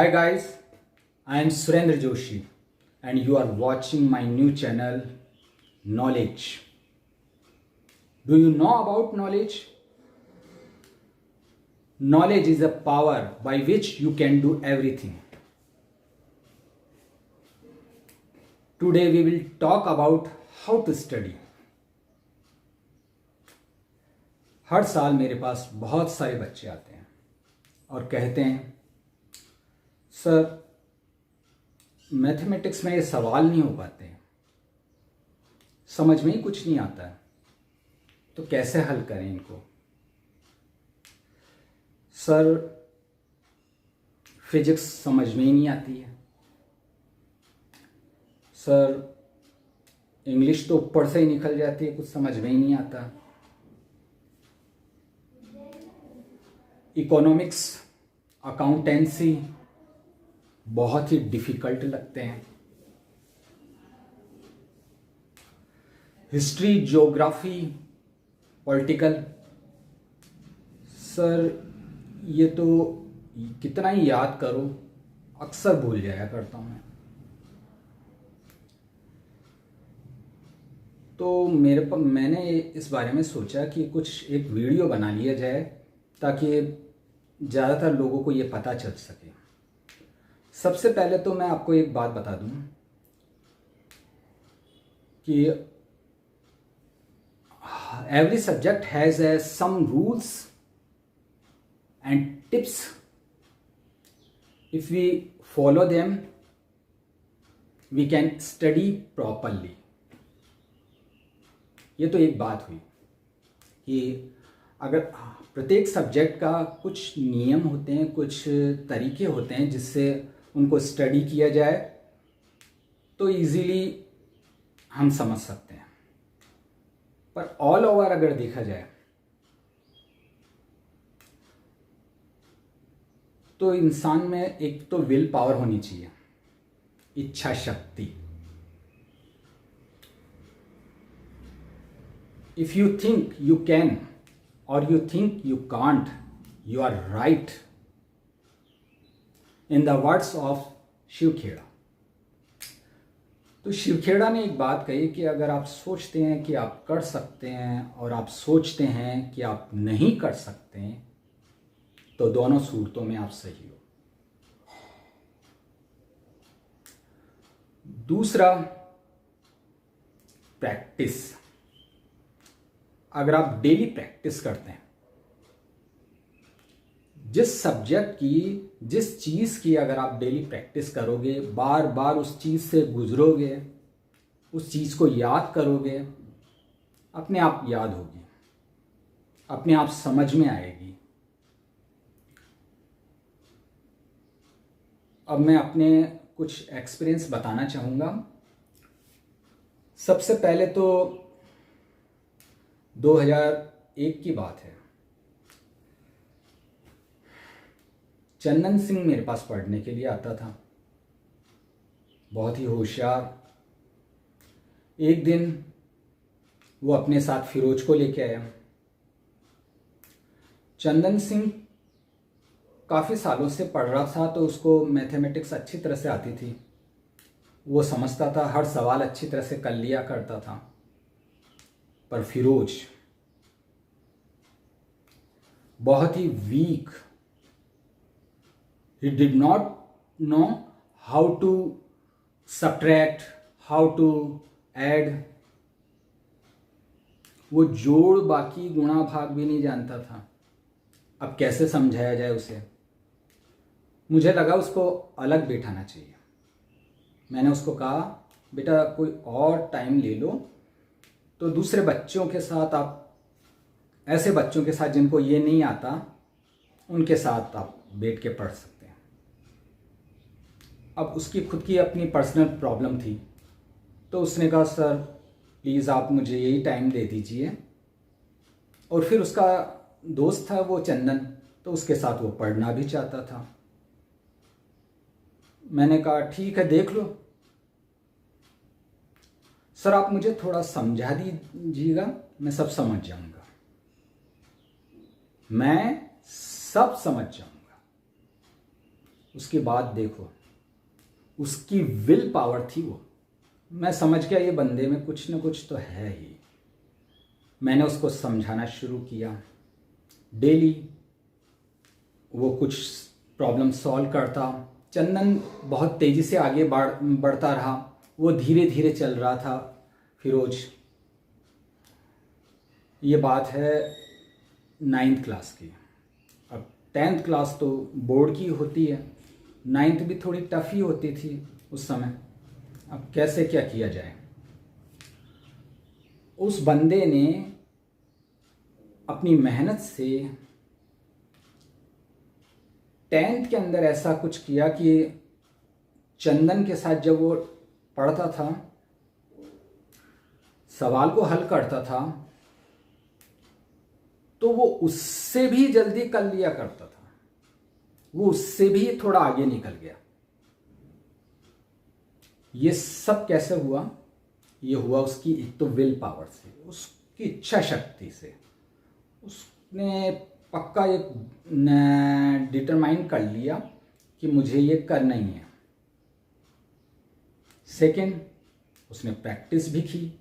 Hi guys, I am Surendra Joshi and you are watching my new channel Knowledge. Do you know about knowledge? Knowledge is a power by which you can do everything. Today we will talk about how to study. हर साल मेरे पास बहुत सारे बच्चे आते हैं और कहते हैं सर मैथमेटिक्स में ये सवाल नहीं हो पाते हैं, समझ में ही कुछ नहीं आता है, तो कैसे हल करें इनको। सर फिजिक्स समझ में ही नहीं आती है, सर इंग्लिश तो ऊपर से ही निकल जाती है, कुछ समझ में ही नहीं आता। इकोनॉमिक्स, अकाउंटेंसी बहुत ही डिफ़िकल्ट लगते हैं। हिस्ट्री, ज्योग्राफी, पॉलिटिकल, सर ये तो कितना ही याद करो अक्सर भूल जाया करता हूँ मैं। तो मैंने इस बारे में सोचा कि कुछ एक वीडियो बना लिया जाए ताकि ज़्यादातर लोगों को ये पता चल सके। सबसे पहले तो मैं आपको एक बात बता दूं कि every subject has some rules and tips. If we follow them we can study properly. ये तो एक बात हुई कि अगर प्रत्येक सब्जेक्ट का कुछ नियम होते हैं, कुछ तरीके होते हैं जिससे उनको स्टडी किया जाए तो इजीली हम समझ सकते हैं। पर ऑल ओवर अगर देखा जाए तो इंसान में एक तो विल पावर होनी चाहिए, इच्छा शक्ति। If you think you can or you think you can't, you are right. In the words of Shiv Khera. तो शिव खेड़ा ने एक बात कही कि अगर आप सोचते हैं कि आप कर सकते हैं और आप सोचते हैं कि आप नहीं कर सकते हैं तो दोनों सूरतों में आप सही हो। दूसरा, प्रैक्टिस। अगर आप डेली प्रैक्टिस करते हैं, जिस सब्जेक्ट की, जिस चीज़ की अगर आप डेली प्रैक्टिस करोगे, बार बार उस चीज़ से गुजरोगे, उस चीज़ को याद करोगे, अपने आप याद होगी, अपने आप समझ में आएगी। अब मैं अपने कुछ एक्सपीरियंस बताना चाहूँगा। सबसे पहले तो 2001 की बात है। चंदन सिंह मेरे पास पढ़ने के लिए आता था, बहुत ही होशियार। एक दिन वो अपने साथ फिरोज को लेके आया। चंदन सिंह काफ़ी सालों से पढ़ रहा था तो उसको मैथमेटिक्स अच्छी तरह से आती थी, वो समझता था, हर सवाल अच्छी तरह से कर लिया करता था। पर फिरोज बहुत ही week, he did not know how to subtract, how to add। वो जोड़, बाकी गुणा भाग भी नहीं जानता था। अब कैसे समझाया जाए उसे। मुझे लगा उसको अलग बैठाना चाहिए। मैंने उसको कहा बेटा कोई और टाइम ले लो, तो दूसरे बच्चों के साथ, आप ऐसे बच्चों के साथ जिनको ये नहीं आता, उनके साथ आप बैठ के पढ़ सकते हैं। अब उसकी खुद की अपनी पर्सनल प्रॉब्लम थी, तो उसने कहा सर प्लीज़ आप मुझे यही टाइम दे दीजिए। और फिर उसका दोस्त था वो चंदन, तो उसके साथ वो पढ़ना भी चाहता था। मैंने कहा ठीक है देख लो, सर आप मुझे थोड़ा समझा दीजिएगा, मैं सब समझ जाऊंगा, मैं सब समझ जाऊंगा। उसकी बात देखो, उसकी विल पावर थी वो। मैं समझ गया ये बंदे में कुछ न कुछ तो है ही। मैंने उसको समझाना शुरू किया। डेली वो कुछ प्रॉब्लम सॉल्व करता। चंदन बहुत तेज़ी से आगे बढ़ता रहा, वो धीरे धीरे चल रहा था। फिरोज, ये बात है 9th क्लास की। अब 10th क्लास तो बोर्ड की होती है, 9th भी थोड़ी टफ ही होती थी उस समय। अब कैसे क्या किया जाए। उस बंदे ने अपनी मेहनत से 10th के अंदर ऐसा कुछ किया कि चंदन के साथ जब वो पढ़ता था, सवाल को हल करता था, तो वो उससे भी जल्दी कर लिया करता था। वो उससे भी थोड़ा आगे निकल गया। ये सब कैसे हुआ? ये हुआ उसकी एक तो विल पावर से, उसकी इच्छा शक्ति से। उसने पक्का एक डिटरमाइन कर लिया कि मुझे ये करना ही है। सेकंड, उसने प्रैक्टिस भी की।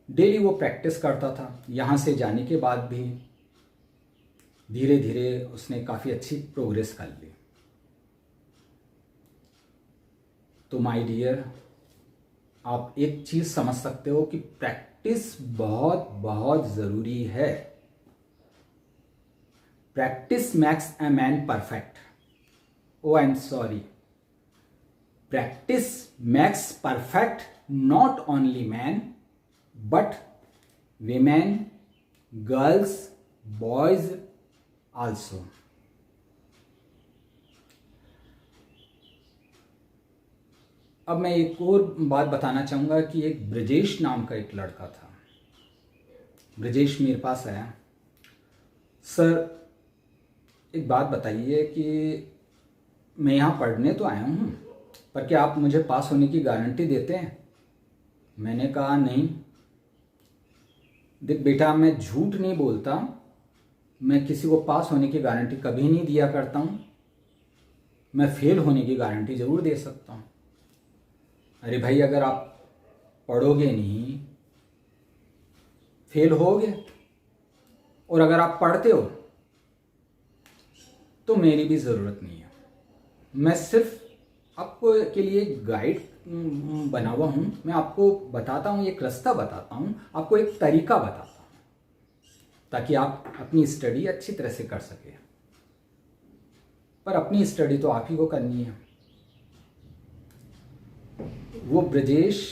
डेली वो प्रैक्टिस करता था। यहाँ से जाने के बाद भी धीरे धीरे उसने काफ़ी अच्छी प्रोग्रेस कर ली। तो माय डियर, आप एक चीज़ समझ सकते हो कि प्रैक्टिस बहुत बहुत ज़रूरी है। Practice makes a man perfect. Oh I am sorry, practice makes perfect not only man but women, girls, boys also. अब मैं एक और बात बताना चाहूँगा कि एक ब्रजेश नाम का एक लड़का था। ब्रजेश मेरे पास आया, सर एक बात बताइए कि मैं यहाँ पढ़ने तो आया हूँ, पर क्या आप मुझे पास होने की गारंटी देते हैं? मैंने कहा नहीं। देख बेटा, मैं झूठ नहीं बोलता, मैं किसी को पास होने की गारंटी कभी नहीं दिया करता हूँ। मैं फेल होने की गारंटी ज़रूर दे सकता हूँ। अरे भाई, अगर आप पढ़ोगे नहीं, फेल होगे, और अगर आप पढ़ते हो तो मेरी भी ज़रूरत नहीं है। मैं सिर्फ आपको के लिए गाइड बना हुआ हूँ। मैं आपको बताता हूँ, एक रास्ता बताता हूँ, आपको एक तरीका बताता हूँ, ताकि आप अपनी स्टडी अच्छी तरह से कर सकें। पर अपनी स्टडी तो आप ही को करनी है। वो ब्रजेश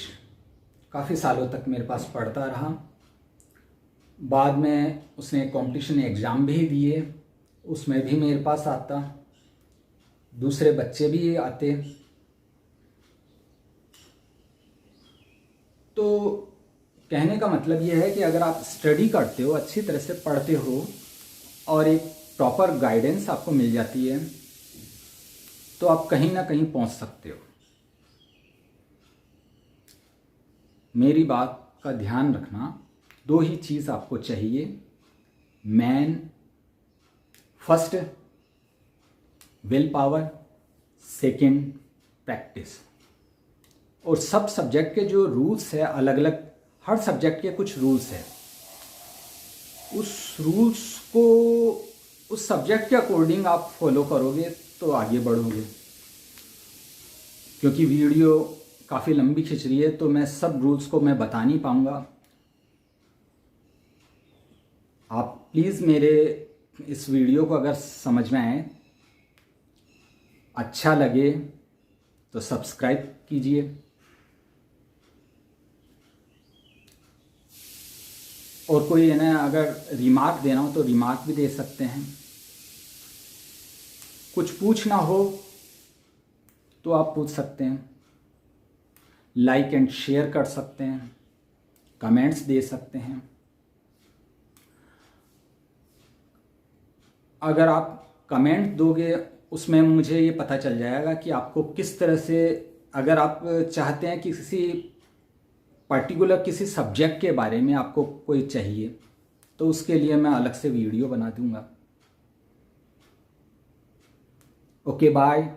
काफ़ी सालों तक मेरे पास पढ़ता रहा। बाद में उसने कंपटीशन एग्ज़ाम भी दिए, उसमें भी मेरे पास आता, दूसरे बच्चे भी आते। तो कहने का मतलब ये है कि अगर आप स्टडी करते हो, अच्छी तरह से पढ़ते हो और एक प्रॉपर गाइडेंस आपको मिल जाती है, तो आप कहीं ना कहीं पहुंच सकते हो। मेरी बात का ध्यान रखना, दो ही चीज़ आपको चाहिए। Man first will power, second practice. और सब सब्जेक्ट के जो रूल्स है अलग अलग, हर सब्जेक्ट के कुछ रूल्स है। उस रूल्स को उस सब्जेक्ट के अकॉर्डिंग आप फॉलो करोगे तो आगे बढ़ोगे। क्योंकि वीडियो काफ़ी लंबी खिंच रही है तो मैं सब रूल्स को मैं बता नहीं पाऊँगा। आप प्लीज़ मेरे इस वीडियो को अगर समझ में आए, अच्छा लगे तो सब्सक्राइब कीजिए। और कोई है ना, अगर रिमार्क देना हो तो रिमार्क भी दे सकते हैं। कुछ पूछना हो तो आप पूछ सकते हैं। लाइक एंड शेयर कर सकते हैं, कमेंट्स दे सकते हैं। अगर आप कमेंट दोगे उसमें मुझे ये पता चल जाएगा कि आपको किस तरह से, अगर आप चाहते हैं कि किसी पर्टिकुलर किसी सब्जेक्ट के बारे में आपको कोई चाहिए तो उसके लिए मैं अलग से वीडियो बना दूंगा। Okay bye.